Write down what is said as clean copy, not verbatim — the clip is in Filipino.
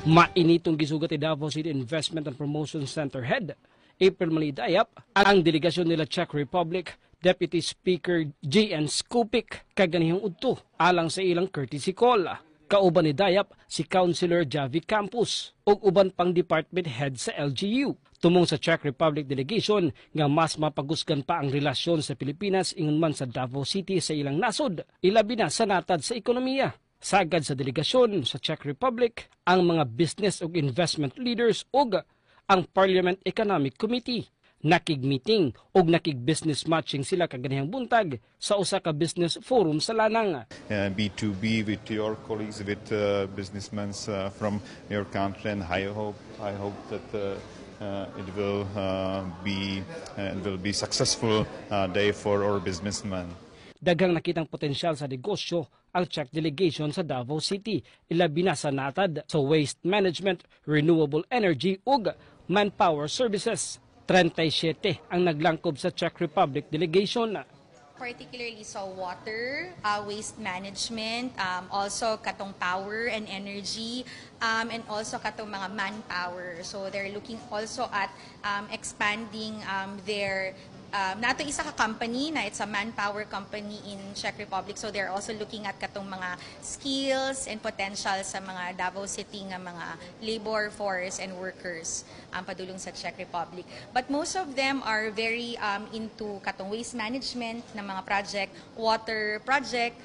Mainitong gisugat ni Davao City Investment and Promotion Center Head April Malidayap ang delegasyon nila Czech Republic Deputy Speaker J.N. Skupik kaganihang udto alang sa ilang courtesy call. Kauban ni Dayap si Councilor Javi Campos ug uban pang department head sa LGU. Tumong sa Czech Republic delegation nga mas mapagusgan pa ang relasyon sa Pilipinas ingon man sa Davao City sa ilang nasod, ilabi na sa natad sa ekonomiya. Sagad sa delegasyon sa Czech Republic ang mga business ug investment leaders ug ang Parliament Economic Committee. Nakig-meeting ug nakig-business matching sila kaganihang buntag sa usa ka business forum sa Lanang. B2B with your colleagues, with businessmen from your country, and I hope that it will be successful day for our businessmen. Daghang nakitang potensyal sa negosyo ang Czech delegation sa Davao City, ilabi na sa natad sa waste management, renewable energy ug manpower services. 37 ang naglangkob sa Czech Republic delegation. Particularly sa water, waste management, also katong power and energy, and also katong mga manpower. So they're looking also at expanding their nato isa ka company na it's a manpower company in Czech Republic, so they're also looking at katong mga skills and potential sa mga Davao City nga mga labor force and workers padulong sa Czech Republic. But most of them are very into katong waste management na mga project, water project.